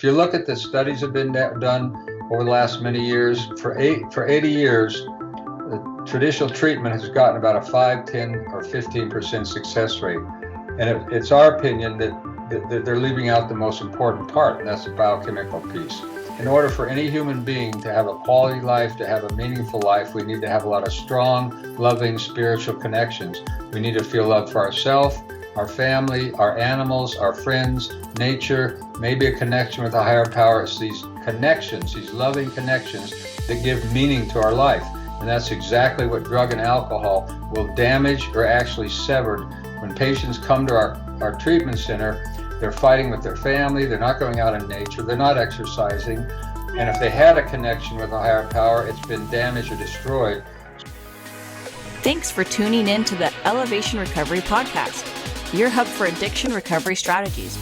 If you look at the studies that have been done over the last many years, for 80 years, the traditional treatment has gotten about a 5, 10, or 15% success rate. And it's our opinion that they're leaving out the most important part, and that's the biochemical piece. In order for any human being to have a quality life, to have a meaningful life, we need to have a lot of strong, loving, spiritual connections. We need to feel love for ourselves, our family, our animals, our friends, nature, maybe a connection with a higher power. It's these connections, these loving connections that give meaning to our life. And that's exactly what drug and alcohol will damage or actually sever. When patients come to our treatment center, they're fighting with their family, they're not going out in nature, they're not exercising. And if they had a connection with a higher power, it's been damaged or destroyed. Thanks for tuning in to the Elevation Recovery Podcast, your hub for addiction recovery strategies,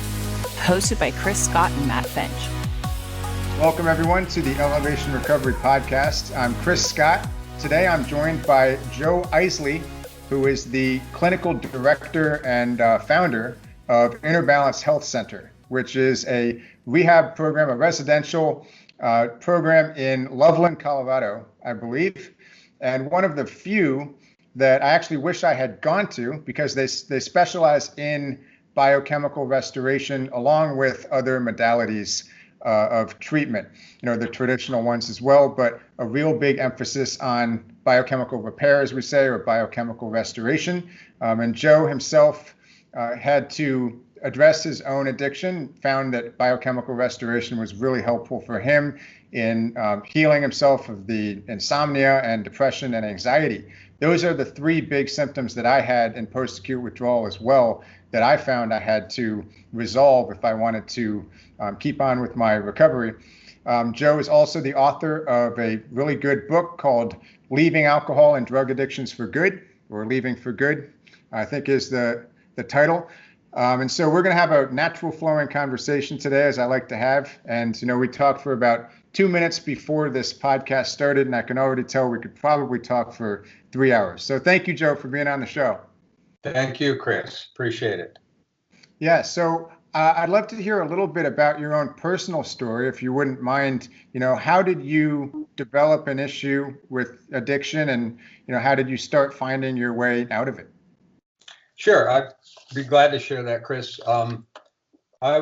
hosted by Chris Scott and Matt Finch. Welcome everyone to the Elevation Recovery Podcast. I'm Chris Scott. Today I'm joined by Joe Eisele, who is the clinical director and founder of Inner Balance Health Center, which is a rehab program, a residential program in Loveland, Colorado, I believe, and one of the few that I actually wish I had gone to, because they specialize in biochemical restoration along with other modalities of treatment, the traditional ones as well, but a real big emphasis on biochemical repair, as we say, or biochemical restoration. And Joe himself had to address his own addiction, found that biochemical restoration was really helpful for him in healing himself of the insomnia and depression and anxiety. Those are the three big symptoms that I had in post-acute withdrawal as well, that I found I had to resolve if I wanted to keep on with my recovery. Joe is also the author of a really good book called Leaving Alcohol and Drug Addictions for Good, or Leaving for Good, I think is the title. And so we're going to have a natural flowing conversation today, as I like to have. And, we talked for about 2 minutes before this podcast started, and I can already tell we could probably talk for 3 hours. So thank you, Joe, for being on the show. Thank you, Chris. Appreciate it. Yeah, so I'd love to hear a little bit about your own personal story, if you wouldn't mind. How did you develop an issue with addiction, and, how did you start finding your way out of it? Sure, I'd be glad to share that, Chris. I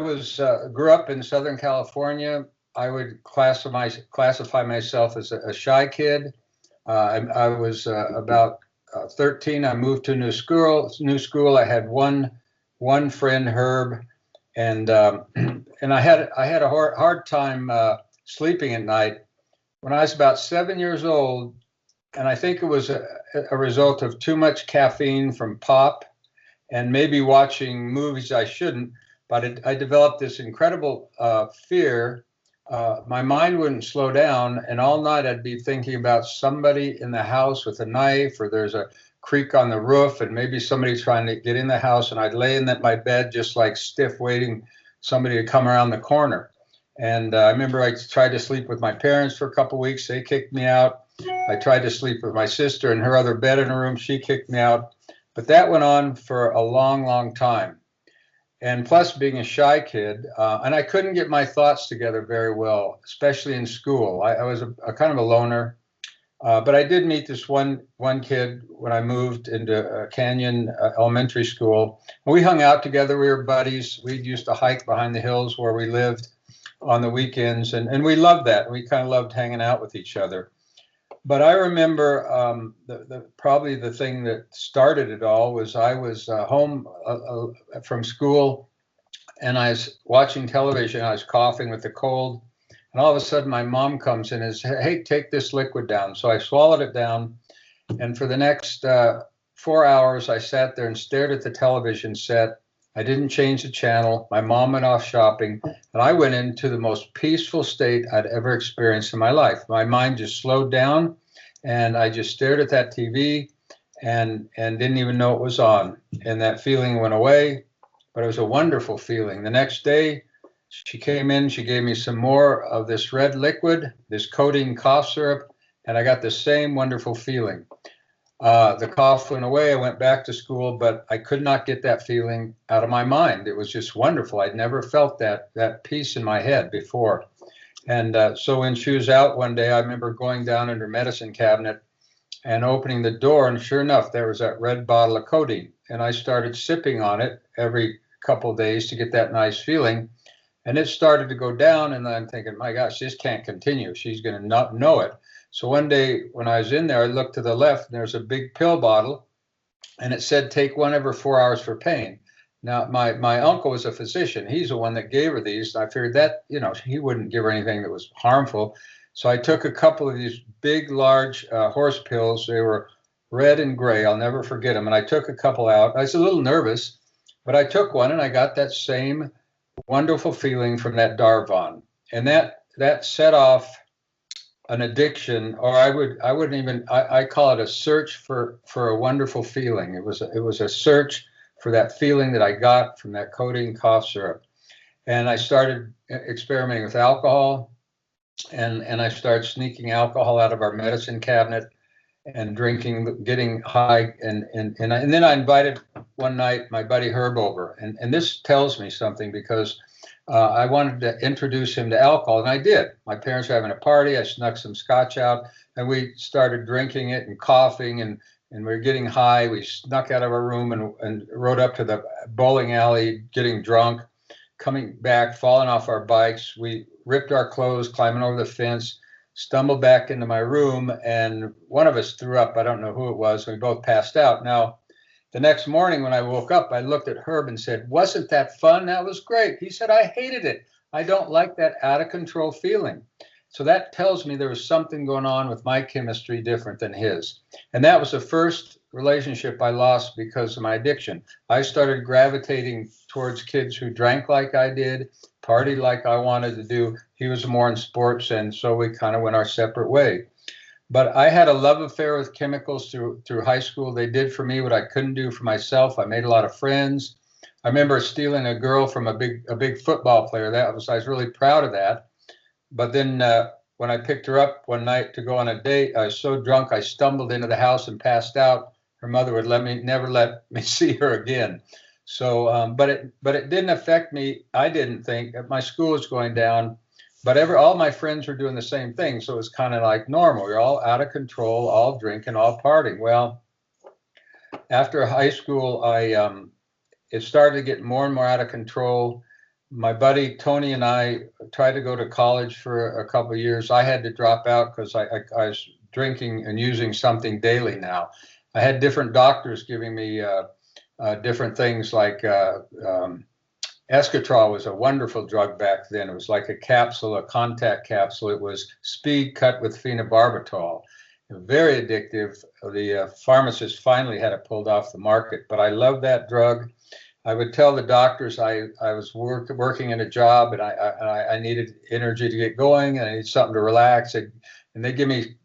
grew up in Southern California. I would classify myself as a shy kid. I was about 13. I moved to a new school. I had one friend, Herb, and I had a hard time sleeping at night. When I was about 7 years old, and I think it was a result of too much caffeine from pop and maybe watching movies I shouldn't, but I developed this incredible fear. My mind wouldn't slow down, and all night I'd be thinking about somebody in the house with a knife, or there's a creak on the roof, and maybe somebody's trying to get in the house, and I'd lay in my bed just like stiff, waiting somebody to come around the corner. And I remember I tried to sleep with my parents for a couple of weeks. They kicked me out. I tried to sleep with my sister in her other bed in her room. She kicked me out. But that went on for a long, long time. And plus, being a shy kid, and I couldn't get my thoughts together very well, especially in school. I was a kind of a loner, but I did meet this one kid when I moved into Canyon Elementary School. We hung out together. We were buddies. We used to hike behind the hills where we lived on the weekends, and we loved that. We kind of loved hanging out with each other. But I remember probably the thing that started it all was I was home from school, and I was watching television. I was coughing with the cold, and all of a sudden my mom comes in and says, "Hey, take this liquid down." So I swallowed it down, and for the next 4 hours I sat there and stared at the television set. I didn't change the channel. My mom went off shopping, and I went into the most peaceful state I'd ever experienced in my life. My mind just slowed down, and I just stared at that TV and didn't even know it was on. And that feeling went away, but it was a wonderful feeling. The next day, she came in, she gave me some more of this red liquid, this codeine cough syrup, and I got the same wonderful feeling. The cough went away. I went back to school, but I could not get that feeling out of my mind. It was just wonderful. I'd never felt that peace in my head before. And so when she was out one day, I remember going down in her medicine cabinet and opening the door, and sure enough, there was that red bottle of codeine. And I started sipping on it every couple of days to get that nice feeling. And it started to go down, and I'm thinking, my gosh, this can't continue. She's going to not know it. So one day when I was in there, I looked to the left, and there's a big pill bottle, and it said, take one every 4 hours for pain. Now, my uncle was a physician. He's the one that gave her these. I figured that, he wouldn't give her anything that was harmful. So I took a couple of these big, large horse pills. They were red and gray. I'll never forget them. And I took a couple out. I was a little nervous, but I took one, and I got that same wonderful feeling from that Darvon. And that set off an addiction, or I call it a search for a wonderful feeling. It was a search for that feeling that I got from that codeine cough syrup. And I started experimenting with alcohol, and I started sneaking alcohol out of our medicine cabinet and drinking, getting high. And then I invited one night my buddy Herb over. And this tells me something, because I wanted to introduce him to alcohol, and I did. My parents were having a party. I snuck some scotch out, and we started drinking it and coughing, and we were getting high. We snuck out of our room and rode up to the bowling alley, getting drunk, coming back, falling off our bikes. We ripped our clothes, climbing over the fence, stumbled back into my room, and one of us threw up. I don't know who it was. We both passed out. Now, the next morning when I woke up, I looked at Herb and said, wasn't that fun? That was great. He said, I hated it. I don't like that out of control feeling. So that tells me there was something going on with my chemistry different than his. And that was the first relationship I lost because of my addiction. I started gravitating towards kids who drank like I did, partied like I wanted to do. He was more in sports, and so we kind of went our separate way. But I had a love affair with chemicals through high school. They did for me what I couldn't do for myself. I made a lot of friends. I remember stealing a girl from a big football player. I was really proud of that. But then when I picked her up one night to go on a date, I was so drunk I stumbled into the house and passed out. Her mother would never let me see her again. So, but it didn't affect me. I didn't think. My school was going down. But all my friends were doing the same thing, so it was kind of like normal. We're all out of control, all drinking, all partying. Well, after high school, it started to get more and more out of control. My buddy Tony and I tried to go to college for a couple of years. I had to drop out because I was drinking and using something daily now. I had different doctors giving me different things like Esketrol was a wonderful drug back then. It was like a capsule, a contact capsule. It was speed cut with phenobarbital. Very addictive. The pharmacist finally had it pulled off the market, but I loved that drug. I would tell the doctors I was working in a job, and I needed energy to get going, and I needed something to relax. And they give me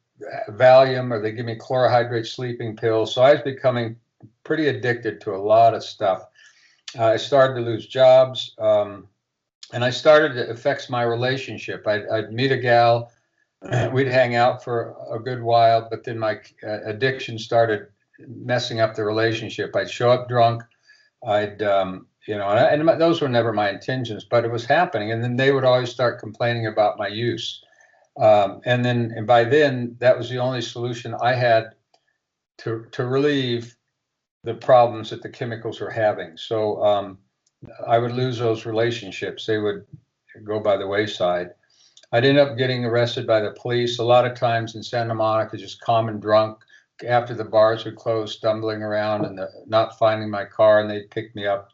Valium, or they give me chlorohydrate sleeping pills. So I was becoming pretty addicted to a lot of stuff. I started to lose jobs, and I started to affect my relationship. I'd meet a gal, we'd hang out for a good while, but then my addiction started messing up the relationship. I'd show up drunk. And those were never my intentions, but it was happening. And then they would always start complaining about my use. And by then, that was the only solution I had to relieve the problems that the chemicals were having. So I would lose those relationships. They would go by the wayside. I'd end up getting arrested by the police a lot of times in Santa Monica, just common drunk, after the bars would close, stumbling around and not finding my car, and they'd pick me up.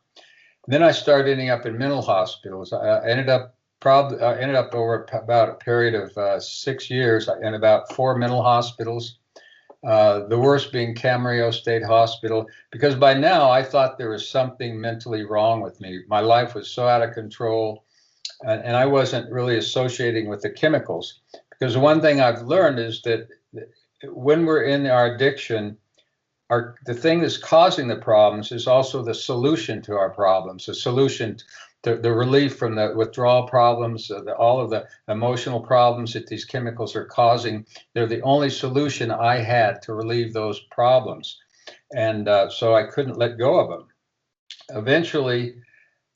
And then I started ending up in mental hospitals. I ended up over about a period of 6 years in about 4 mental hospitals. The worst being Camarillo State Hospital, because by now I thought there was something mentally wrong with me. My life was so out of control, and I wasn't really associating with the chemicals. Because the one thing I've learned is that when we're in our addiction, the thing that's causing the problems is also the solution to our problems. The solution the relief from the withdrawal problems, all of the emotional problems that these chemicals are causing. They're the only solution I had to relieve those problems. And so I couldn't let go of them. Eventually,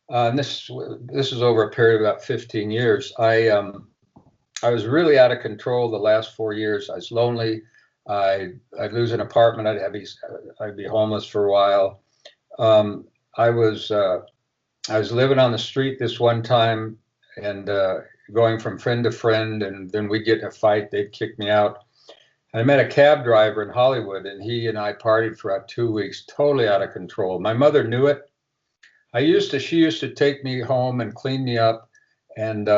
and this is over a period of about 15 years, I was really out of control the last 4 years. I was lonely. I'd lose an apartment. I'd be homeless for a while. I was living on the street this one time and going from friend to friend, and then we'd get in a fight. They'd kick me out. I met a cab driver in Hollywood, and he and I partied for about 2 weeks, totally out of control. My mother knew it. She used to take me home and clean me up and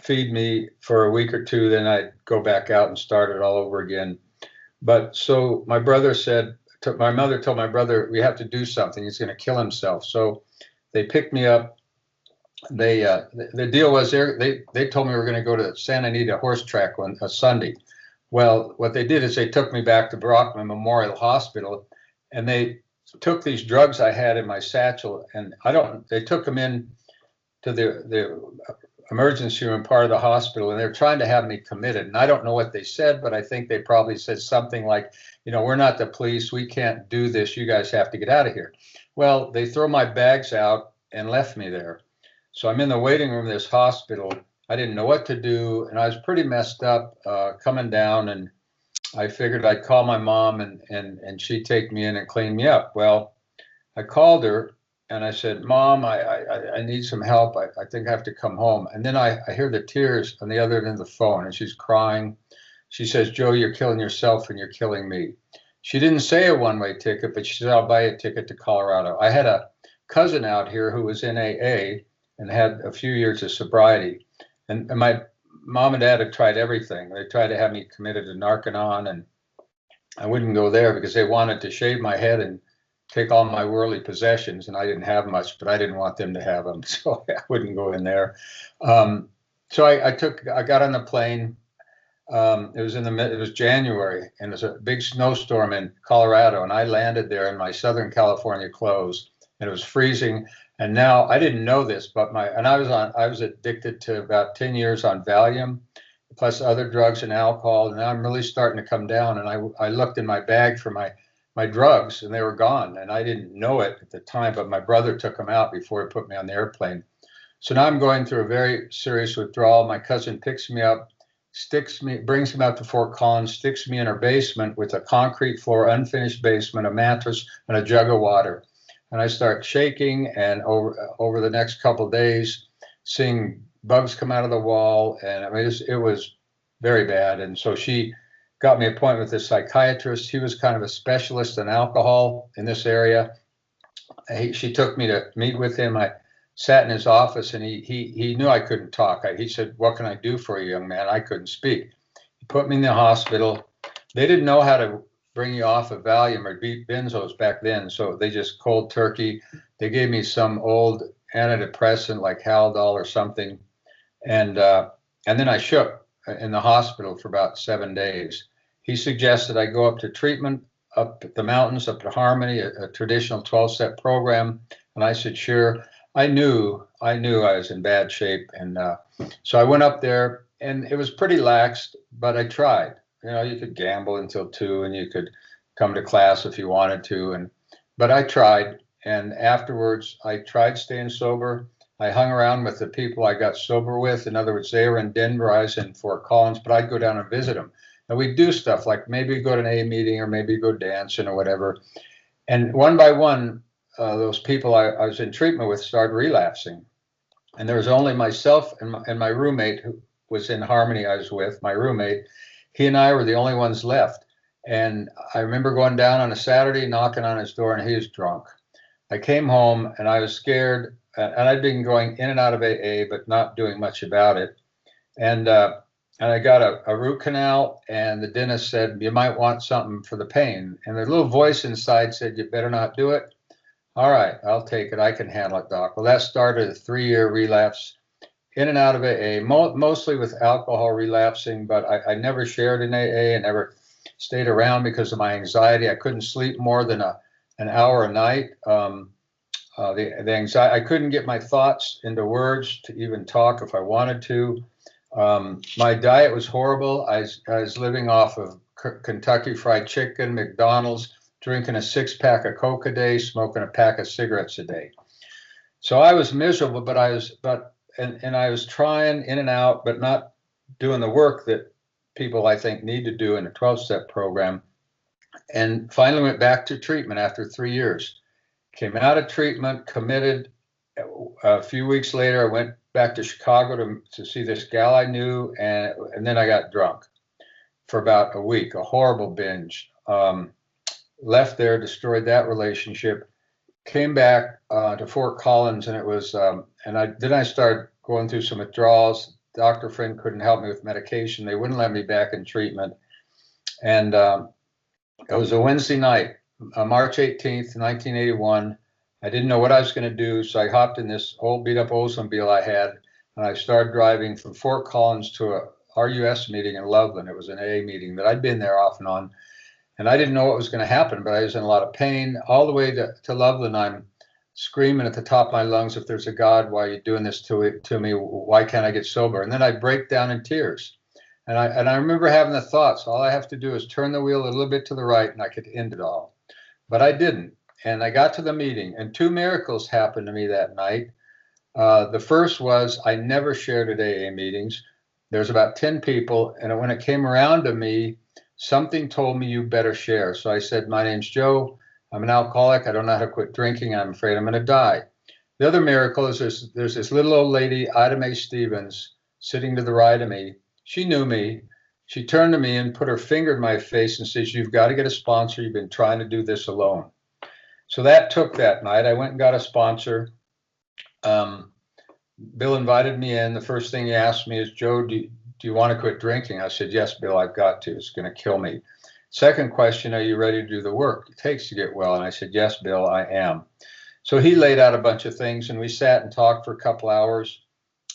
feed me for a week or two. Then I'd go back out and start it all over again. But so my mother told my brother, we have to do something. He's going to kill himself. So they picked me up. The deal was they told me we were going to go to Santa Anita horse track on a Sunday. Well, what they did is they took me back to Brockman Memorial Hospital, and they took these drugs I had in my satchel, and they took them in to the emergency room part of the hospital, and they're trying to have me committed. And I don't know what they said, but I think they probably said something like, we're not the police. We can't do this. You guys have to get out of here. Well, they throw my bags out and left me there. So I'm in the waiting room of this hospital. I didn't know what to do, and I was pretty messed up coming down, and I figured I'd call my mom and she'd take me in and clean me up. Well, I called her and I said, Mom, I need some help. I think I have to come home. And then I hear the tears on the other end of the phone, and she's crying. She says, Joe, you're killing yourself and you're killing me. She didn't say a one-way ticket, but she said, I'll buy a ticket to Colorado. I had a cousin out here who was in AA and had a few years of sobriety. And my mom and dad had tried everything. They tried to have me committed to Narconon, and I wouldn't go there because they wanted to shave my head and take all my worldly possessions, and I didn't have much, but I didn't want them to have them, so I wouldn't go in there. So I got on the plane. It was January, and it was a big snowstorm in Colorado, and I landed there in my Southern California clothes, and it was freezing. And now I didn't know this, but I was addicted to about 10 years on Valium, plus other drugs and alcohol. And now I'm really starting to come down. And I looked in my bag for my drugs, and they were gone. And I didn't know it at the time, but my brother took them out before he put me on the airplane. So now I'm going through a very serious withdrawal. My cousin picks me up, brings me out to Fort Collins, sticks me in her basement with a concrete floor, unfinished basement, a mattress, and a jug of water. And I start shaking, and over the next couple of days, seeing bugs come out of the wall, and I mean, it was very bad. And so she got me an appointment with a psychiatrist. He was kind of a specialist in alcohol in this area. She took me to meet with him. I sat in his office, and he knew I couldn't talk. He said, "What can I do for you, young man?" I couldn't speak. He put me in the hospital. They didn't know how to bring you off of Valium or benzos back then, so they just cold turkey. They gave me some old antidepressant like Haldol or something, and then I shook in the hospital for about 7 days. He suggested I go up to treatment, up the mountains, up to Harmony, a traditional 12-step program, and I said sure. I knew I was in bad shape, and so I went up there, and it was pretty laxed, but I tried. You could gamble until 2, and you could come to class if you wanted to. But I tried. And afterwards, I tried staying sober. I hung around with the people I got sober with. In other words, they were in Denver, I was in Fort Collins, but I'd go down and visit them. And we'd do stuff like maybe go to an A meeting or maybe go dancing or whatever. And one by one, those people I was in treatment with started relapsing. And there was only myself and my roommate who was in Harmony I was with, my roommate. He and I were the only ones left. And I remember going down on a Saturday, knocking on his door, and he was drunk. I came home and I was scared, and I'd been going in and out of AA, but not doing much about it. And I got a root canal, and the dentist said, you might want something for the pain. And the little voice inside said, you better not do it. All right, I'll take it. I can handle it, doc. Well, that started a 3-year relapse in and out of AA, mostly with alcohol relapsing, but I never shared in AA and never stayed around because of my anxiety. I couldn't sleep more than an hour a night. the anxiety. I couldn't get my thoughts into words to even talk if I wanted to. My diet was horrible. I was living off of Kentucky Fried Chicken, McDonald's, drinking a 6-pack of Coke a day, smoking a pack of cigarettes a day. So I was miserable, but I was trying in and out, but not doing the work that people I think need to do in a 12-step program. And finally went back to treatment after 3 years. Came out of treatment, committed. A few weeks later, I went back to Chicago to see this gal I knew, and then I got drunk for about a week, a horrible binge. Left there, destroyed that relationship. Came back to Fort Collins, and it was, then I started going through some withdrawals. Doctor friend couldn't help me with medication. They wouldn't let me back in treatment. And it was a Wednesday night, March 18th, 1981. I didn't know what I was going to do, so I hopped in this old beat-up Oldsmobile I had, and I started driving from Fort Collins to a RUS meeting in Loveland. It was an AA meeting that I'd been there off and on, and I didn't know what was going to happen, but I was in a lot of pain. All the way to Loveland, I'm screaming at the top of my lungs, if there's a God, why are you doing this to me? Why can't I get sober? And then I break down in tears. And I remember having the thoughts, all I have to do is turn the wheel a little bit to the right and I could end it all. But I didn't. And I got to the meeting, and 2 miracles happened to me that night. The first was I never shared at AA meetings. There's about 10 people, and when it came around to me, something told me you better share. So I said, my name's Joe. I'm an alcoholic. I don't know how to quit drinking. I'm afraid I'm going to die. The other miracle is there's this little old lady, Ida Mae Stevens, sitting to the right of me. She knew me. She turned to me and put her finger in my face and says, you've got to get a sponsor. You've been trying to do this alone. So that took that night. I went and got a sponsor. Bill invited me in. The first thing he asked me is, Joe, do you want to quit drinking? I said, yes, Bill, I've got to. It's going to kill me. Second question, are you ready to do the work it takes to get well? And I said, yes, Bill, I am. So he laid out a bunch of things, and we sat and talked for a couple hours.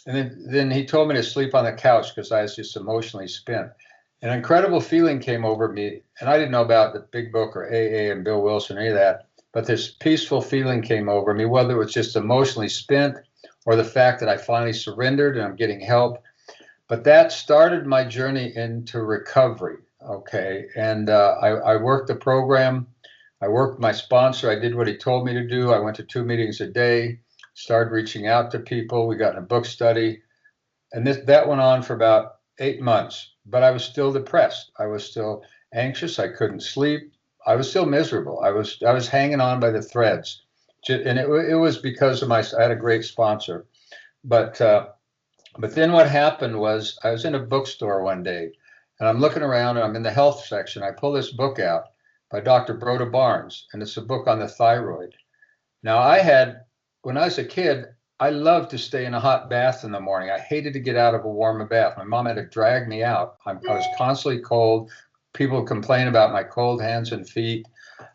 And then he told me to sleep on the couch because I was just emotionally spent. An incredible feeling came over me, and I didn't know about the big book or AA and Bill Wilson or any of that, but this peaceful feeling came over me, whether it was just emotionally spent or the fact that I finally surrendered and I'm getting help. But that started my journey into recovery, okay? And I worked the program. I worked my sponsor. I did what he told me to do. I went to 2 meetings a day, started reaching out to people. We got in a book study. And that went on for about 8 months. But I was still depressed. I was still anxious. I couldn't sleep. I was still miserable. I was hanging on by the threads. And it was because of I had a great sponsor. But then what happened was I was in a bookstore one day, and I'm looking around, and I'm in the health section. I pull this book out by Dr. Broda Barnes, and it's a book on the thyroid. Now, when I was a kid, I loved to stay in a hot bath in the morning. I hated to get out of a warm bath. My mom had to drag me out. I was constantly cold. People complain about my cold hands and feet.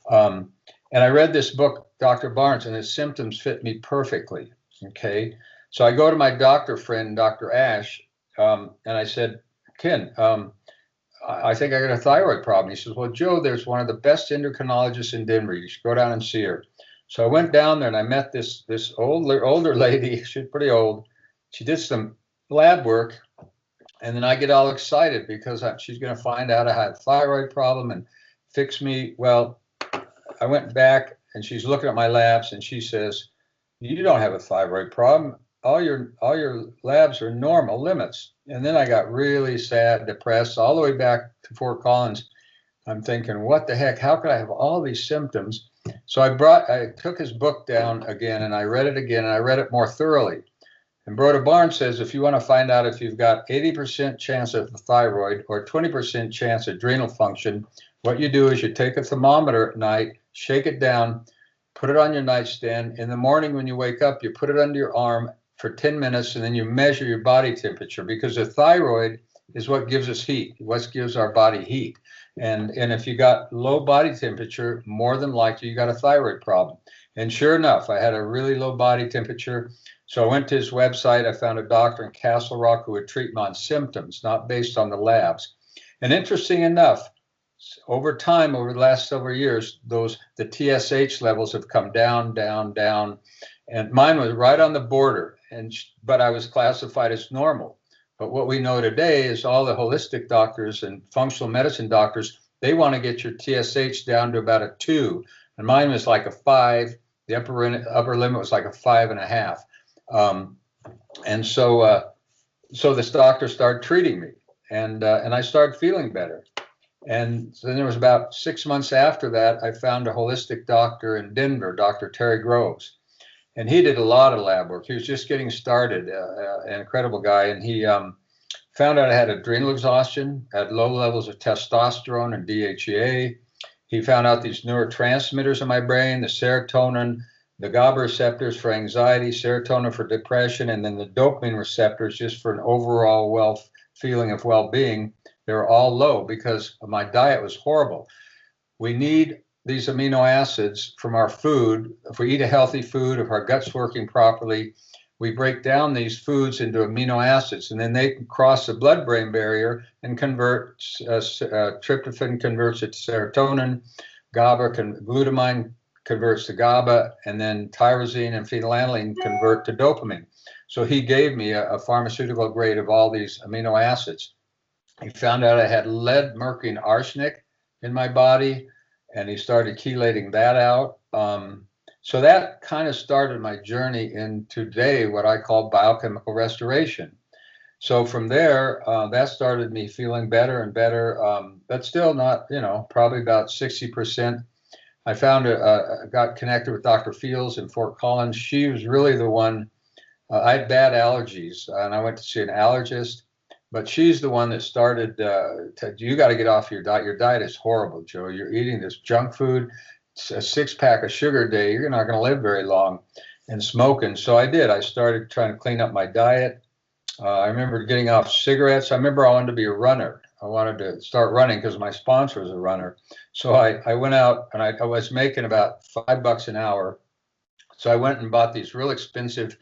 And I read this book, Dr. Barnes, and his symptoms fit me perfectly, okay? So I go to my doctor friend, Dr. Ash, and I said, Ken, I think I got a thyroid problem. He says, well, Joe, there's one of the best endocrinologists in Denver. You should go down and see her. So I went down there, and I met this older lady. She's pretty old. She did some lab work, and then I get all excited because she's going to find out I had a thyroid problem and fix me. Well, I went back, and she's looking at my labs, and she says, you don't have a thyroid problem. All your labs are normal limits. And then I got really sad, depressed, all the way back to Fort Collins. I'm thinking, what the heck? How could I have all these symptoms? So I took his book down again, and I read it again, and I read it more thoroughly. And Broda Barnes says, if you want to find out if you've got 80% chance of the thyroid or 20% chance of adrenal function, what you do is you take a thermometer at night, shake it down, put it on your nightstand. In the morning when you wake up, you put it under your arm for 10 minutes, and then you measure your body temperature, because the thyroid is what gives us heat, what gives our body heat. And if you got low body temperature, more than likely you got a thyroid problem. And sure enough, I had a really low body temperature. So I went to his website. I found a doctor in Castle Rock who would treat me on symptoms, not based on the labs. And interesting enough, over time, over the last several years, the TSH levels have come down, down, down, and mine was right on the border. But I was classified as normal. But what we know today is all the holistic doctors and functional medicine doctors, they want to get your TSH down to about a 2, and mine was like a 5. The upper limit was like a 5.5. And so this doctor started treating me, and I started feeling better. And then there was about 6 months after that, I found a holistic doctor in Denver, Dr. Terry Groves, and he did a lot of lab work. He was just getting started, an incredible guy, and he found out I had adrenal exhaustion, had low levels of testosterone and DHEA. He found out these neurotransmitters in my brain, the serotonin, the GABA receptors for anxiety, serotonin for depression, and then the dopamine receptors just for an overall feeling of well-being. They were all low because my diet was horrible. We need these amino acids from our food. If we eat a healthy food, if our gut's working properly, we break down these foods into amino acids, and then they can cross the blood-brain barrier and convert, tryptophan converts it to serotonin, glutamine converts to GABA, and then tyrosine and phenylalanine convert to dopamine. So he gave me a pharmaceutical grade of all these amino acids. He found out I had lead, mercury, and arsenic in my body, and he started chelating that out. So that kind of started my journey into today, what I call biochemical restoration. So from there, that started me feeling better and better, but still not, probably about 60%. I got connected with Dr. Fields in Fort Collins. She was really the one. I had bad allergies, and I went to see an allergist. But she's the one that started, you got to get off your diet. Your diet is horrible, Joe. You're eating this junk food, a 6-pack of sugar a day. You're not going to live very long, and smoking. So I did. I started trying to clean up my diet. I remember getting off cigarettes. I remember I wanted to be a runner. I wanted to start running because my sponsor was a runner. So I went out, and I was making about $5 an hour. So I went and bought these real expensive,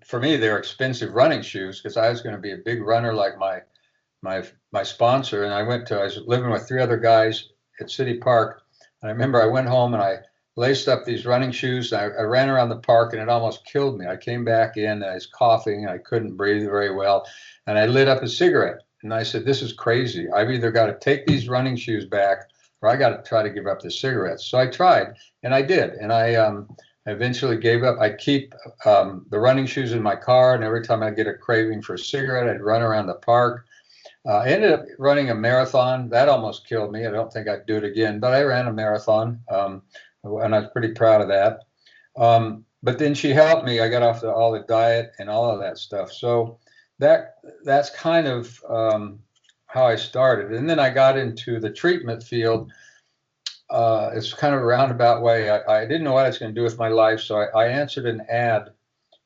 for me, they're expensive running shoes because I was going to be a big runner like my sponsor. And I was living with 3 other guys at City Park. And I remember I went home and I laced up these running shoes. I ran around the park and it almost killed me. I came back in and I was coughing and I couldn't breathe very well. And I lit up a cigarette and I said, this is crazy. I've either got to take these running shoes back or I got to try to give up the cigarettes. So I tried and I did. And I eventually gave up. I keep the running shoes in my car, and every time I get a craving for a cigarette, I'd run around the park. I ended up running a marathon. That almost killed me. I don't think I'd do it again, but I ran a marathon, and I was pretty proud of that. But then she helped me. I got off all the diet and all of that stuff. So that's kind of how I started. And then I got into the treatment field. It's kind of a roundabout way. I didn't know what I was going to do with my life, so I answered an ad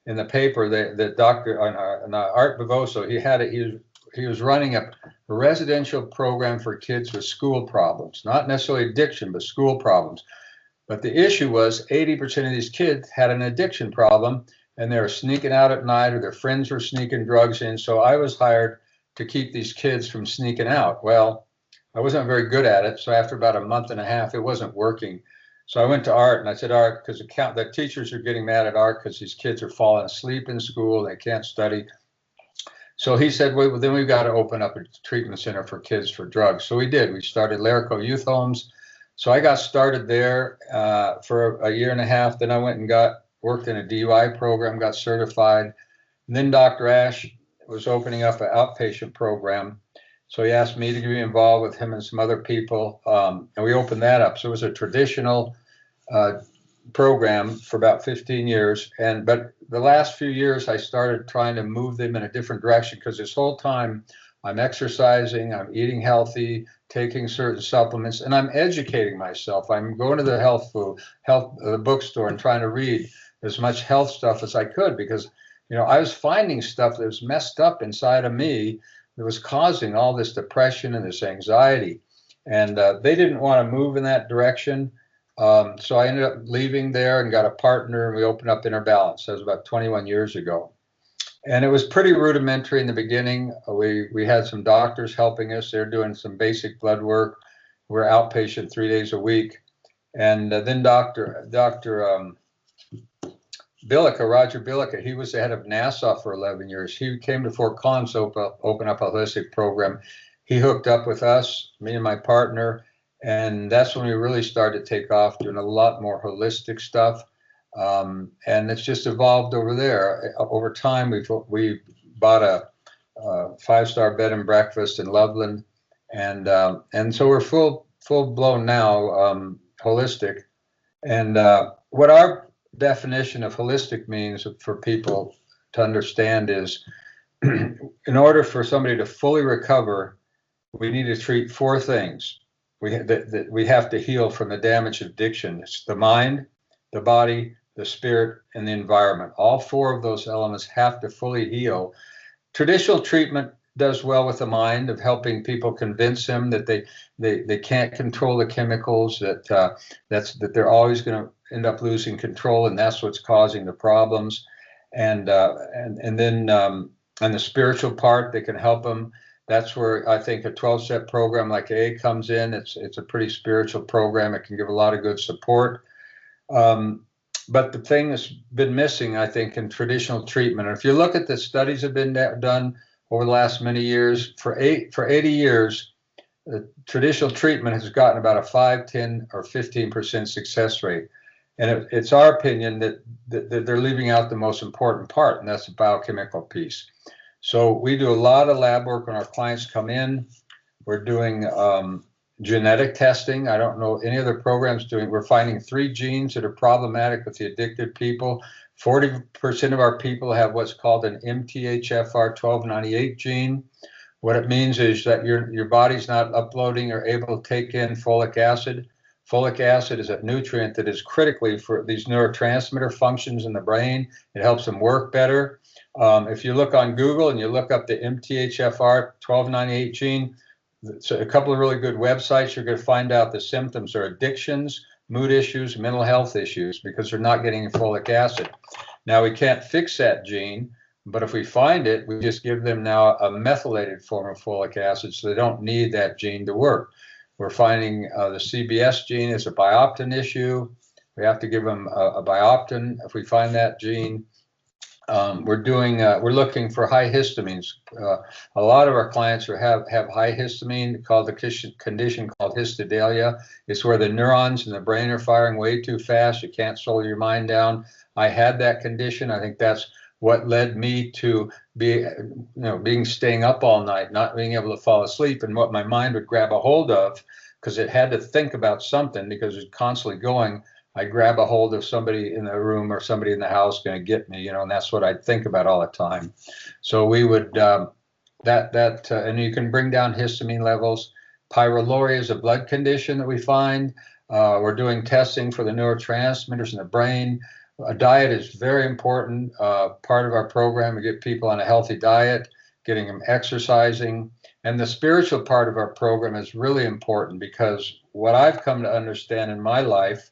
in the paper. The doctor, Art Bavoso, he was running a residential program for kids with school problems, not necessarily addiction, but school problems. But the issue was 80% of these kids had an addiction problem, and they were sneaking out at night, or their friends were sneaking drugs in. So I was hired to keep these kids from sneaking out. Well, I wasn't very good at it. So after about a month and a half, it wasn't working. So I went to Art and I said, Art, because the teachers are getting mad at Art because these kids are falling asleep in school. They can't study. So he said, well, then we've got to open up a treatment center for kids for drugs. So we did. We started Larico Youth Homes. So I got started there for a year and a half. Then I went and worked in a DUI program, got certified. And then Dr. Ash was opening up an outpatient program. So he asked me to be involved with him and some other people, and we opened that up. So it was a traditional program for about 15 years. But the last few years, I started trying to move them in a different direction because this whole time I'm exercising, I'm eating healthy, taking certain supplements, and I'm educating myself. I'm going to the health bookstore and trying to read as much health stuff as I could because, I was finding stuff that was messed up inside of me that was causing all this depression and this anxiety. And they didn't want to move in that direction. So I ended up leaving there and got a partner, and we opened up Inner Balance. That was about 21 years ago. And it was pretty rudimentary in the beginning. We had some doctors helping us. They're doing some basic blood work. We're outpatient 3 days a week. And then Dr. Billica, Roger Billica, he was the head of NASA for 11 years. He came to Fort Collins to open up a holistic program. He hooked up with us, me and my partner, and that's when we really started to take off, doing a lot more holistic stuff. And it's just evolved over there. Over time, we bought a 5-star bed and breakfast in Loveland, and so we're full blown now, holistic. And what our definition of holistic means for people to understand is, in order for somebody to fully recover, we need to treat 4 things. We have to heal from the damage of addiction. It's the mind, the body, the spirit, and the environment. All 4 of those elements have to fully heal. Traditional treatment does well with the mind, of helping people convince them that they can't control the chemicals, that they're always going to end up losing control, and that's what's causing the problems. And then the spiritual part, they can help them. That's where I think a 12-step program like AA comes in. It's a pretty spiritual program. It can give a lot of good support. But the thing that's been missing, I think, in traditional treatment, and if you look at the studies that have been done over the last many years, for 80 years, traditional treatment has gotten about a 5, 10, or 15% success rate. And it's our opinion that they're leaving out the most important part, and that's the biochemical piece. So we do a lot of lab work when our clients come in. We're doing genetic testing. I don't know any other programs doing. We're finding 3 genes that are problematic with the addicted people. 40% of our people have what's called an MTHFR 1298 gene. What it means is that your body's not uploading or able to take in folic acid. Folic acid is a nutrient that is critically for these neurotransmitter functions in the brain. It helps them work better. If you look on Google and you look up the MTHFR 1298 gene, so a couple of really good websites, you're going to find out the symptoms are addictions, mood issues, mental health issues, because they're not getting folic acid. Now, we can't fix that gene, but if we find it, we just give them now a methylated form of folic acid, so they don't need that gene to work. We're finding the CBS gene is a bioptin issue. We have to give them a bioptin if we find that gene. We're looking for high histamines. A lot of our clients have high histamine, called the condition called histodalia. It's where the neurons in the brain are firing way too fast. You can't slow your mind down. I had that condition. I think that's what led me to staying up all night, not being able to fall asleep, and what my mind would grab a hold of, because it had to think about something, because it's constantly going. I grab a hold of somebody in the room or somebody in the house going to get me, and that's what I'd think about all the time. So we would, and you can bring down histamine levels. Pyroluria is a blood condition that we find. We're doing testing for the neurotransmitters in the brain. A diet is very important part of our program. We get people on a healthy diet, getting them exercising. And the spiritual part of our program is really important, because what I've come to understand in my life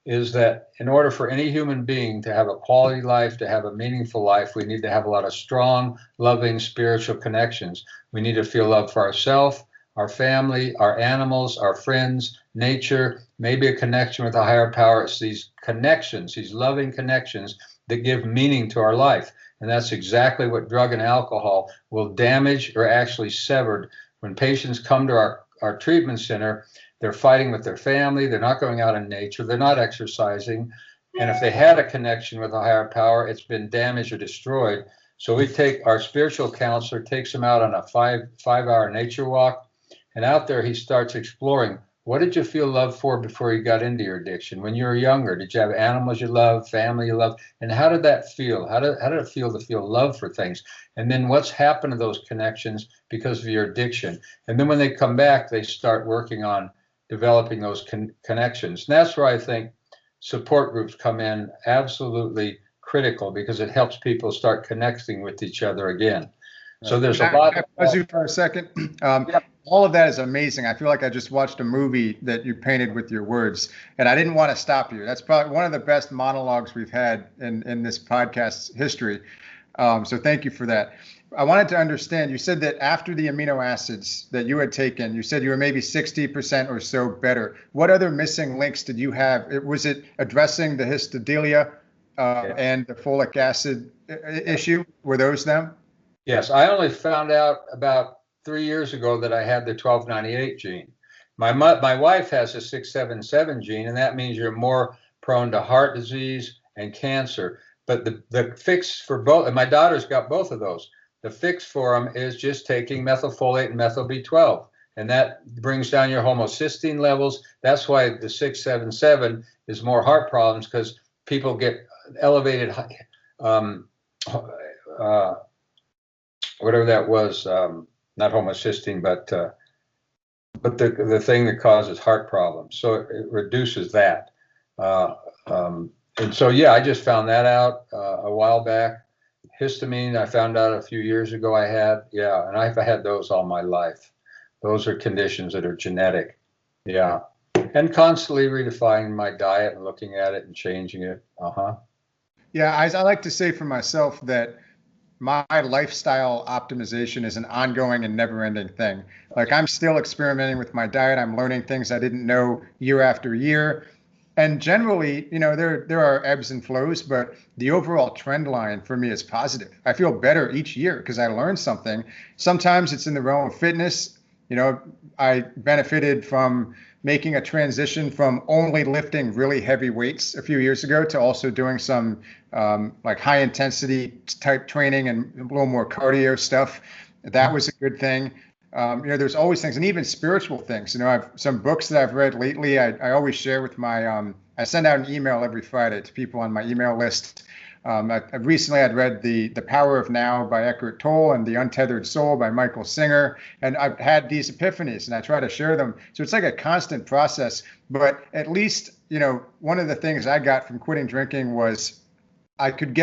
is that in order for any human being to have a quality life, to have a meaningful life, we need to have a lot of strong, loving, spiritual connections. We need to feel love for ourselves, our family, our animals, our friends, nature, maybe a connection with a higher power. It's these connections, these loving connections, that give meaning to our life. And that's exactly what drug and alcohol will damage or actually severed. When patients come to our treatment center, they're fighting with their family. They're not going out in nature. They're not exercising. And if they had a connection with a higher power, it's been damaged or destroyed. So we take our spiritual counselor, takes them out on a five-hour nature walk. And out there, he starts exploring. What did you feel love for before you got into your addiction? When you were younger, did you have animals you loved, family you loved? And how did that feel? How did it feel to feel love for things? And then what's happened to those connections because of your addiction? And then when they come back, they start working on developing those connections. And that's where I think support groups come in absolutely critical, because it helps people start connecting with each other again. So there's a lot. Can I pause you for a second? Yeah. All of that is amazing. I feel like I just watched a movie that you painted with your words, and I didn't want to stop you. That's probably one of the best monologues we've had in this podcast's history. So thank you for that. I wanted to understand, you said that after the amino acids that you had taken, you said you were maybe 60% or so better. What other missing links did you have? Was it addressing the histodylia and the folic acid issue? Were those them? Yes, I only found out about 3 years ago that I had the 1298 gene. My wife has a 677 gene, and that means you're more prone to heart disease and cancer. But the fix for both, and my daughter's got both of those. The fix for them is just taking methylfolate and methyl B12, and that brings down your homocysteine levels. That's why the 677 is more heart problems, because people get elevated, whatever that was, not homocysteine, but the thing that causes heart problems. So it reduces that. And so, yeah, I just found that out a while back. Histamine, I found out a few years ago I had. Yeah, and I've had those all my life. Those are conditions that are genetic. Yeah. And constantly redefining my diet and looking at it and changing it. Yeah, I like to say for myself that my lifestyle optimization is an ongoing and never-ending thing. Like, I'm still experimenting with my diet. I'm learning things I didn't know year after year. And generally, there are ebbs and flows, but the overall trend line for me is positive. I feel better each year because I learned something. Sometimes it's in the realm of fitness. I benefited from making a transition from only lifting really heavy weights a few years ago to also doing some like high intensity type training and a little more cardio stuff. That was a good thing. There's always things, and even spiritual things. I've some books that I've read lately. I always share with my, I send out an email every Friday to people on my email list. Recently I'd read The Power of Now by Eckhart Tolle and The Untethered Soul by Michael Singer. And I've had these epiphanies and I try to share them. So it's like a constant process. But at least, one of the things I got from quitting drinking was I could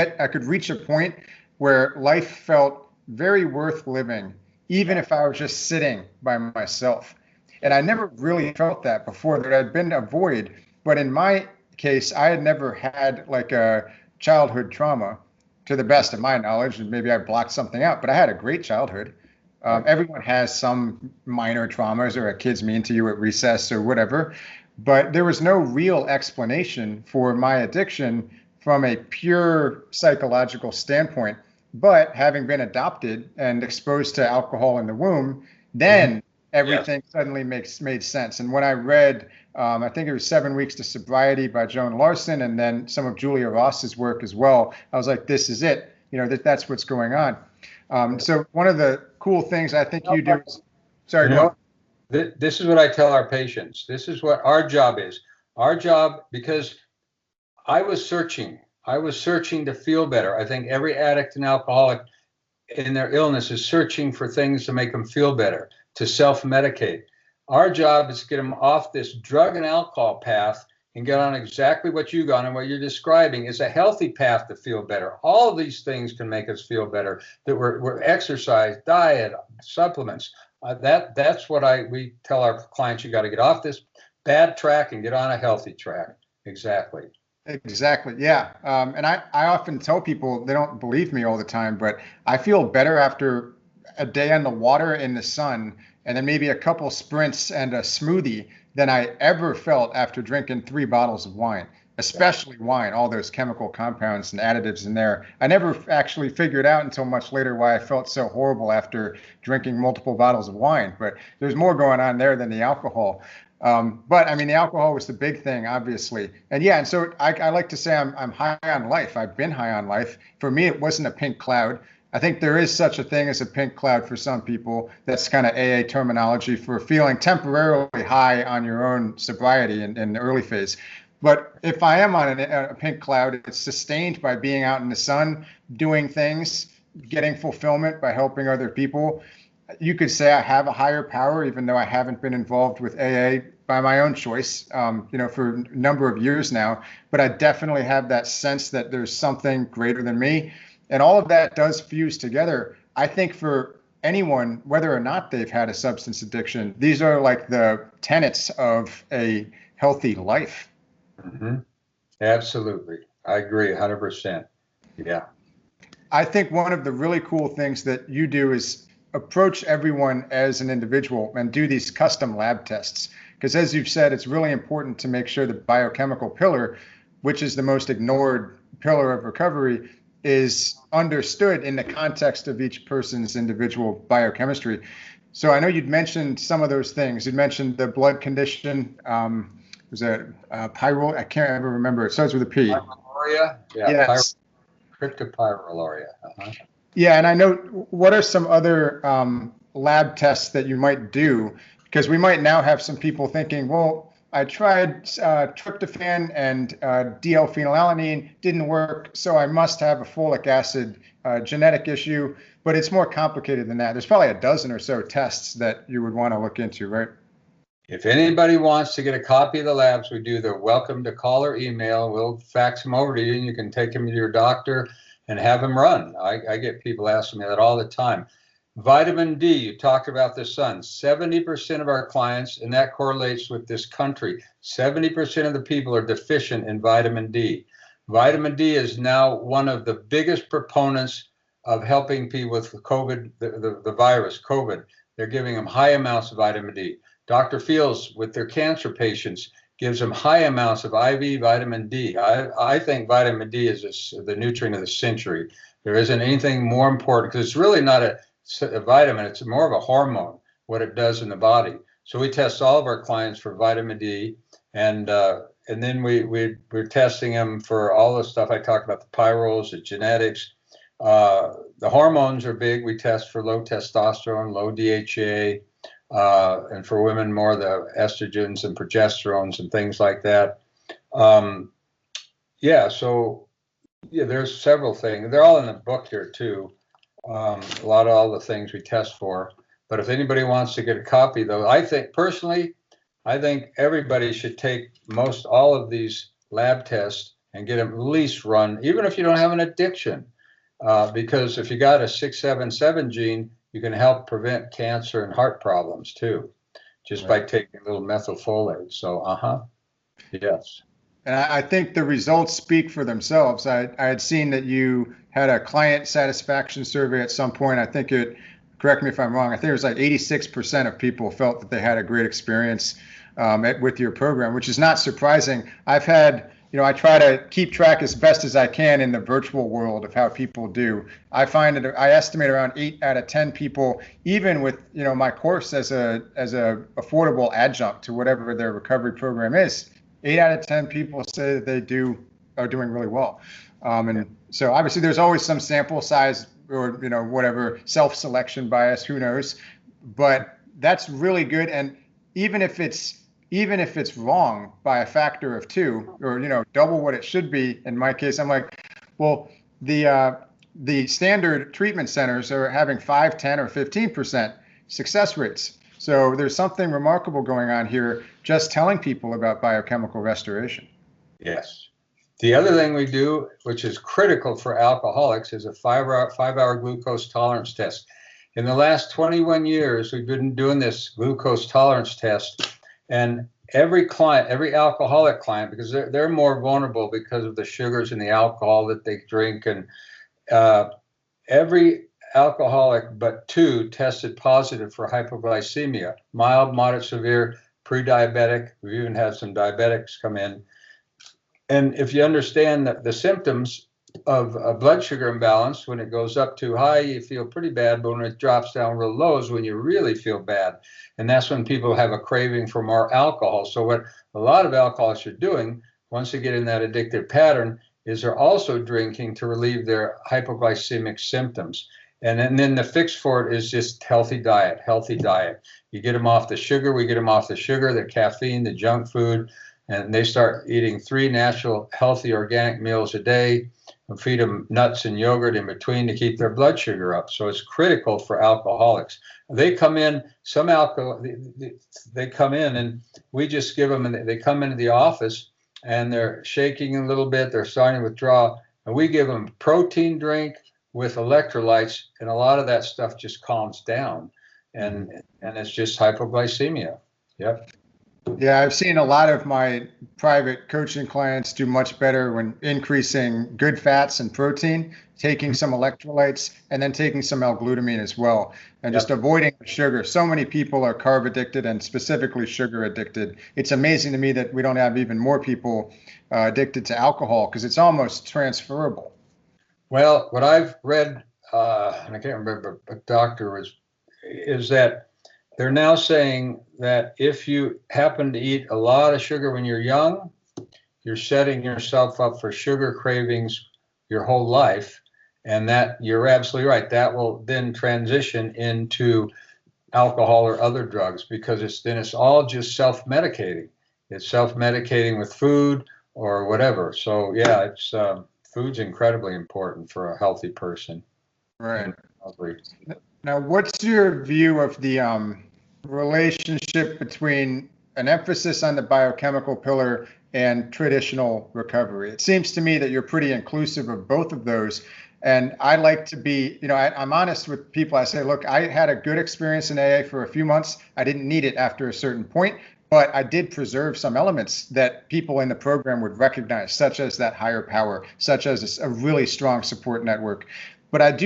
reach a point where life felt very worth living, even if I was just sitting by myself. And I never really felt that before. There had been a void. But in my case, I had never had like a childhood trauma, to the best of my knowledge, and maybe I blocked something out, but I had a great childhood. Everyone has some minor traumas, or a kid's mean to you at recess or whatever, but there was no real explanation for my addiction from a pure psychological standpoint. But having been adopted and exposed to alcohol in the womb, then everything suddenly made sense. And when I read, I think it was 7 Weeks to Sobriety by Joan Larson, and then some of Julia Ross's work as well, I was like, this is it. That's what's going on. So one of the cool things I think you do is, sorry, go on. This is what I tell our patients. This is what our job is. Our job, because I was searching to feel better. I think every addict and alcoholic in their illness is searching for things to make them feel better, to self-medicate. Our job is to get them off this drug and alcohol path and get on exactly what you got and what you're describing is a healthy path to feel better. All of these things can make us feel better. That we're exercise, diet, supplements. That's what we tell our clients. You got to get off this bad track and get on a healthy track. Exactly. Yeah. And I often tell people, they don't believe me all the time, but I feel better after a day on the water in the sun and then maybe a couple sprints and a smoothie than I ever felt after drinking 3 bottles of wine, especially wine, all those chemical compounds and additives in there. I never actually figured out until much later why I felt so horrible after drinking multiple bottles of wine, but there's more going on there than the alcohol. But I mean, the alcohol was the big thing, obviously. And so I like to say I'm high on life. I've been high on life. For me, it wasn't a pink cloud. I think there is such a thing as a pink cloud for some people. That's kind of AA terminology for feeling temporarily high on your own sobriety in the early phase. But if I am on a pink cloud, it's sustained by being out in the sun, doing things, getting fulfillment by helping other people. You could say I have a higher power, even though I haven't been involved with AA by my own choice, for a number of years now. But I definitely have that sense that there's something greater than me. And all of that does fuse together. I think for anyone, whether or not they've had a substance addiction, these are like the tenets of a healthy life. Mm-hmm. Absolutely. I agree 100%. Yeah. I think one of the really cool things that you do is approach everyone as an individual and do these custom lab tests. Because as you've said, it's really important to make sure the biochemical pillar, which is the most ignored pillar of recovery, is understood in the context of each person's individual biochemistry. So I know you'd mentioned some of those things. You mentioned the blood condition. Was it pyrrole? I can't ever remember. It starts with a P. Pyroluria? Yeah. Yes. Cryptopyrroluria. Yeah, and I know, what are some other lab tests that you might do? Because we might now have some people thinking, well, I tried tryptophan and D-L-phenylalanine, didn't work, so I must have a folic acid genetic issue. But it's more complicated than that. There's probably a dozen or so tests that you would want to look into, right? If anybody wants to get a copy of the labs we do, they're welcome to call or email. We'll fax them over to you, and you can take them to your doctor and have them run. I get people asking me that all the time. Vitamin D, you talked about the sun. 70% of our clients, and that correlates with this country, 70% of the people are deficient in vitamin D. Vitamin D is now one of the biggest proponents of helping people with COVID, the virus, COVID. They're giving them high amounts of vitamin D. Dr. Fields, with their cancer patients, gives them high amounts of IV vitamin D. I think vitamin D is the nutrient of the century. There isn't anything more important, because it's really not a vitamin, it's more of a hormone, what it does in the body. So we test all of our clients for vitamin D, and then we're testing them for all the stuff I talked about, the pyrroles, the genetics. The hormones are big. We test for low testosterone, low DHA, and for women more the estrogens and progesterones and things like that. There's several things. They're all in the book here too. A lot of all the things we test for. But if anybody wants to get a copy, though, I think everybody should take all of these lab tests and get them at least run, even if you don't have an addiction. Because if you got a 677 gene, you can help prevent cancer and heart problems too, just by taking a little methylfolate. So, yes. And I think the results speak for themselves. I had seen that you had a client satisfaction survey at some point. I think correct me if I'm wrong, I think it was like 86% of people felt that they had a great experience with your program, which is not surprising. I've had, I try to keep track as best as I can in the virtual world of how people do. I find that I estimate around 8 out of 10 people, even with, my course as a affordable adjunct to whatever their recovery program is, 8 out of 10 people say that they are doing really well. And so obviously there's always some sample size or, whatever self-selection bias, who knows, but that's really good. And even if it's wrong by a factor of 2 or, double what it should be, in my case, I'm like, well, the standard treatment centers are having 5, 10, or 15% success rates. So there's something remarkable going on here, just telling people about biochemical restoration. Yes. The other thing we do, which is critical for alcoholics, is a 5-hour glucose tolerance test. In the last 21 years, we've been doing this glucose tolerance test, and every alcoholic client, because they're more vulnerable because of the sugars and the alcohol that they drink, and every alcoholic but 2 tested positive for hypoglycemia, mild, moderate, severe, pre-diabetic. We've even had some diabetics come in. And if you understand that the symptoms of a blood sugar imbalance, when it goes up too high, you feel pretty bad, but when it drops down real low is when you really feel bad. And that's when people have a craving for more alcohol. So what a lot of alcoholics are doing, once they get in that addictive pattern, is they're also drinking to relieve their hypoglycemic symptoms. And then the fix for it is just healthy diet. You get them off the sugar, we get them off the sugar, the caffeine, the junk food, and they start eating 3 natural, healthy, organic meals a day, and feed them nuts and yogurt in between to keep their blood sugar up. So it's critical for alcoholics. They come in, they come in and we just give them, and they come into the office and they're shaking a little bit, they're starting to withdraw, and we give them protein drink with electrolytes, and a lot of that stuff just calms down, and it's just hypoglycemia. Yep. Yeah, I've seen a lot of my private coaching clients do much better when increasing good fats and protein, taking some electrolytes, and then taking some L-glutamine as well, and just Yep. avoiding sugar. So many people are carb addicted and specifically sugar addicted. It's amazing to me that we don't have even more people addicted to alcohol because it's almost transferable. Well, what I've read, and I can't remember what doctor was, is that they're now saying that if you happen to eat a lot of sugar when you're young, you're setting yourself up for sugar cravings your whole life. And that you're absolutely right. That will then transition into alcohol or other drugs because it's all just self-medicating. It's self-medicating with food or whatever. So yeah, it's food's incredibly important for a healthy person. Right. Recovery. Now, what's your view of the relationship between an emphasis on the biochemical pillar and traditional recovery? It seems to me that you're pretty inclusive of both of those. And I like to be, I'm honest with people. I say, look, I had a good experience in AA for a few months. I didn't need it after a certain point, but I did preserve some elements that people in the program would recognize, such as that higher power, such as a really strong support network. But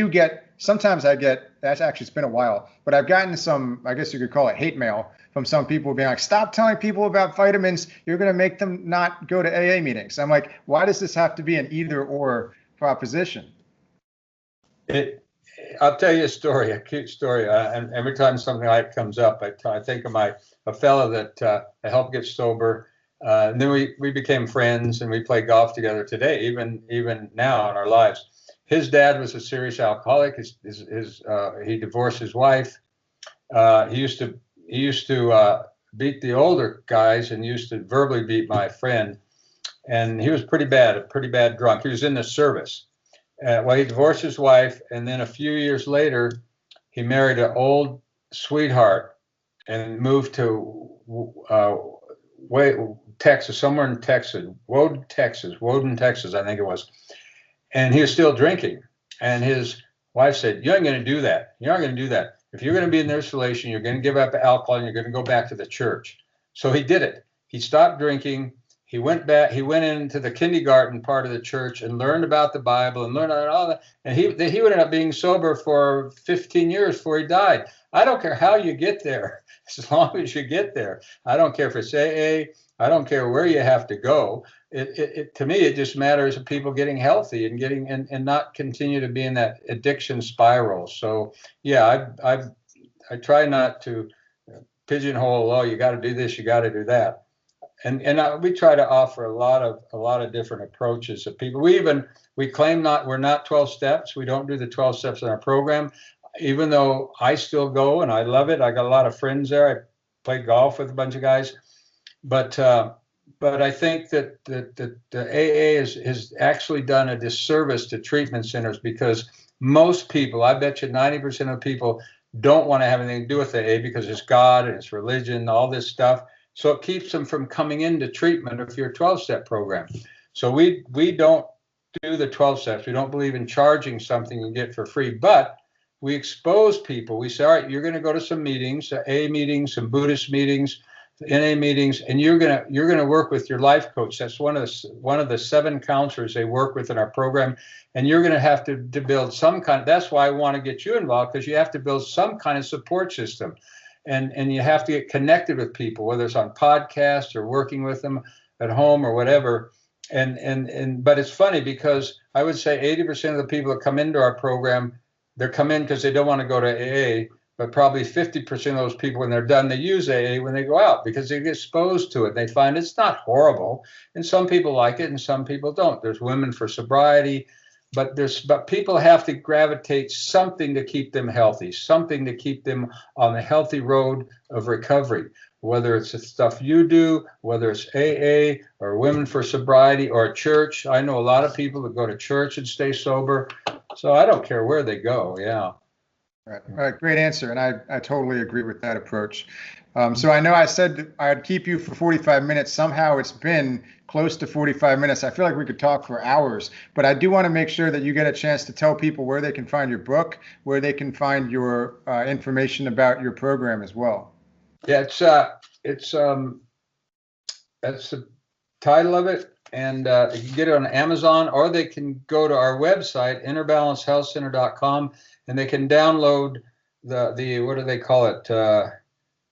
sometimes I get, that's actually, it's been a while, but I've gotten some, I guess you could call it hate mail from some people being like, stop telling people about vitamins. You're going to make them not go to AA meetings. I'm like, why does this have to be an either or proposition? I'll tell you a story, a cute story. And every time something like it comes up, I think of a fellow that I helped get sober. And then we became friends and we play golf together today, even now in our lives. His dad was a serious alcoholic. He divorced his wife. He used to beat the older guys and used to verbally beat my friend. And he was pretty bad drunk. He was in the service. Well, he divorced his wife, and then a few years later, he married an old sweetheart and moved to Texas, somewhere in Texas, Woden, Texas, I think it was. And he was still drinking. And his wife said, "You ain't going to do that. You aren't going to do that. If you're going to be in this relation, you're going to give up alcohol and you're going to go back to the church." So he did it. He stopped drinking. He went back. He went into the kindergarten part of the church and learned about the Bible and learned all that. And he ended up being sober for 15 years before he died. I don't care how you get there, as long as you get there. I don't care if it's AA. I don't care where you have to go. To me, it just matters of people getting healthy and getting and not continue to be in that addiction spiral. So yeah, I try not to pigeonhole. Oh, you got to do this, you got to do that. And we try to offer a lot of different approaches to people. We claim we're not 12 steps. We don't do the 12 steps in our program, even though I still go and I love it. I got a lot of friends there. I play golf with a bunch of guys, but I think that the AA has actually done a disservice to treatment centers because most people, I bet you 90% of people, don't want to have anything to do with AA because it's God and it's religion, all this stuff. So it keeps them from coming into treatment if you're a 12-step program. So we don't do the 12 steps. We don't believe in charging something you get for free, but we expose people. We say, all right, you're going to go to some meetings, AA meetings, some Buddhist meetings, NA meetings, and you're gonna work with your life coach. That's one of the 7 counselors they work with in our program, and you're going to have to build some kind. That's why I want to get you involved, because you have to build some kind of support system. And you have to get connected with people, whether it's on podcasts or working with them at home or whatever. But it's funny because I would say 80% of the people that come into our program, they come in because they don't want to go to AA, but probably 50% of those people, when they're done, they use AA when they go out because they get exposed to it. They find it's not horrible. And some people like it and some people don't. There's women for sobriety. But people have to gravitate something to keep them healthy, something to keep them on the healthy road of recovery, whether it's the stuff you do, whether it's AA or Women for Sobriety or a church. I know a lot of people that go to church and stay sober. So I don't care where they go. Yeah. Right. Great answer. And I totally agree with that approach. So I know I said I'd keep you for 45 minutes. Somehow it's been close to 45 minutes. I feel like we could talk for hours, but I do want to make sure that you get a chance to tell people where they can find your book, where they can find your information about your program as well. Yeah, it's That's the title of it. And you can get it on Amazon, or they can go to our website, innerbalancehealthcenter.com, and they can download the what do they call it?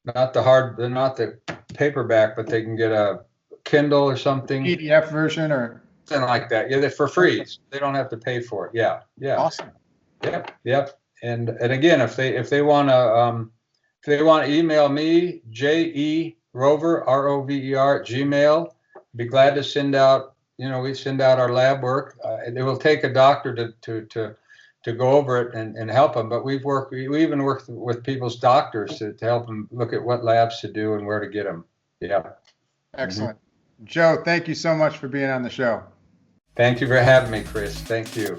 Not the paperback, but they can get a Kindle or something. PDF version or something like that. Yeah, they're for free. They don't have to pay for it. Yeah. Awesome. Yep. And again, if they want to email me, JERover, ROVER, @gmail. Be glad to send out. We send out our lab work. It will take a doctor to go over it and help them. But we even work with people's doctors to help them look at what labs to do and where to get them. Yeah. Excellent. Joe, thank you so much for being on the show. Thank you for having me, Chris. Thank you.